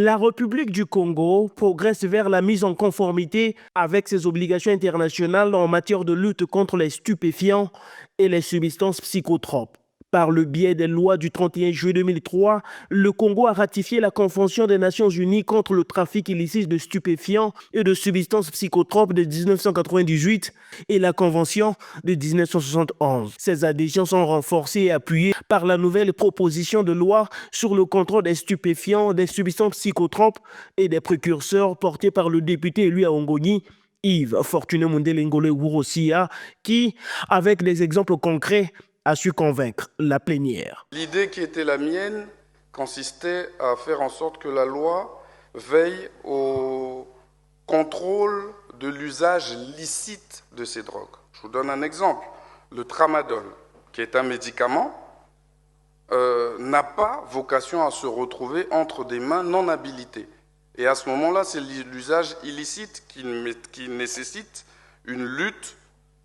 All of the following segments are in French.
La République du Congo progresse vers la mise en conformité avec ses obligations internationales en matière de lutte contre les stupéfiants et les substances psychotropes. Par le biais des lois du 31 juillet 2003, le Congo a ratifié la Convention des Nations Unies contre le trafic illicite de stupéfiants et de substances psychotropes de 1998 et la Convention de 1971. Ces adhésions sont renforcées et appuyées par la nouvelle proposition de loi sur le contrôle des stupéfiants, des substances psychotropes et des précurseurs portée par le député élu à Ongoni, Yves Fortuné Mundele Ngolé Wurosia, qui, avec des exemples concrets, a su convaincre la plénière. L'idée qui était la mienne consistait à faire en sorte que la loi veille au contrôle de l'usage licite de ces drogues. Je vous donne un exemple. Le tramadol, qui est un médicament, n'a pas vocation à se retrouver entre des mains non habilitées. Et à ce moment-là, c'est l'usage illicite qui nécessite une lutte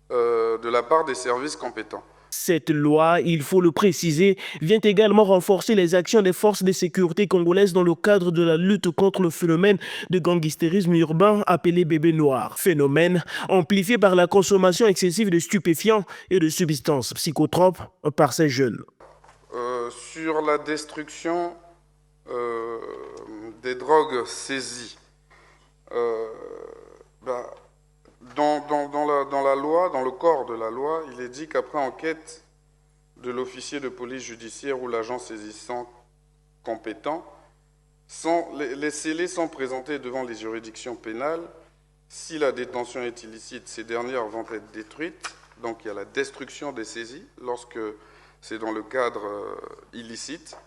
de la part des services compétents. Cette loi, il faut le préciser, vient également renforcer les actions des forces de sécurité congolaises dans le cadre de la lutte contre le phénomène de gangstérisme urbain appelé bébé noir. Phénomène amplifié par la consommation excessive de stupéfiants et de substances psychotropes par ces jeunes. Sur la destruction des drogues saisies, dans la loi, dans le corps de la loi, il est dit qu'après enquête de l'officier de police judiciaire ou l'agent saisissant compétent, les scellés sont présentés devant les juridictions pénales. Si la détention est illicite, ces dernières vont être détruites. Donc il y a la destruction des saisies lorsque c'est dans le cadre illicite.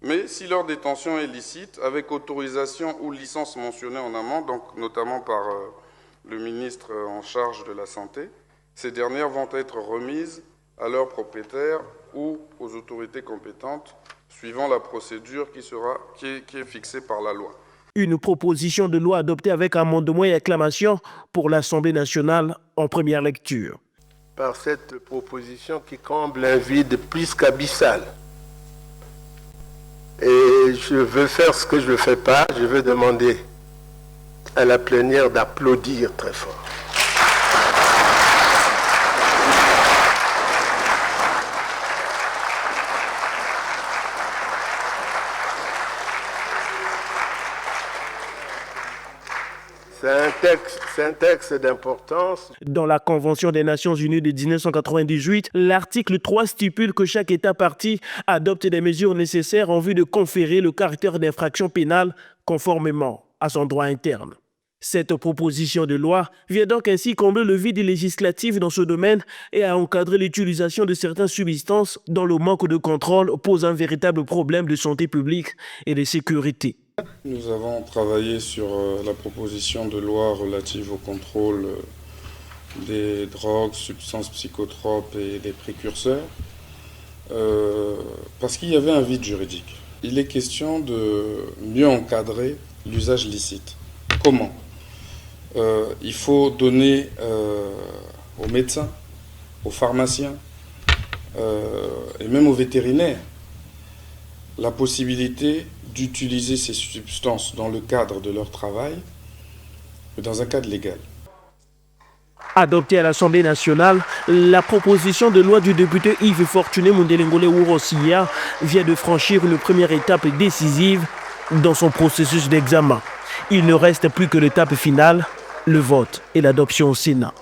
Mais si leur détention est licite, avec autorisation ou licence mentionnée en amont, donc notamment par le ministre en charge de la Santé, ces dernières vont être remises à leurs propriétaires ou aux autorités compétentes, suivant la procédure qui est fixée par la loi. Une proposition de loi adoptée avec amendement et acclamation pour l'Assemblée nationale en première lecture. Par cette proposition qui comble un vide plus qu'abyssal. Et je veux faire ce que je ne fais pas, je veux demander à la plénière d'applaudir très fort. C'est un texte d'importance. Dans la Convention des Nations Unies de 1998, l'article 3 stipule que chaque État partie adopte des mesures nécessaires en vue de conférer le caractère d'infraction pénale conformément à son droit interne. Cette proposition de loi vient donc ainsi combler le vide législatif dans ce domaine et à encadrer l'utilisation de certaines substances dont le manque de contrôle pose un véritable problème de santé publique et de sécurité. Nous avons travaillé sur la proposition de loi relative au contrôle des drogues, substances psychotropes et des précurseurs parce qu'il y avait un vide juridique. Il est question de mieux encadrer l'usage licite. Comment ? Il faut donner aux médecins, aux pharmaciens et même aux vétérinaires la possibilité d'utiliser ces substances dans le cadre de leur travail, mais dans un cadre légal. Adoptée à l'Assemblée nationale, la proposition de loi du député Yves Fortuné Mundele Ngolé Wurosia vient de franchir une première étape décisive dans son processus d'examen. Il ne reste plus que l'étape finale, le vote et l'adoption au Sénat.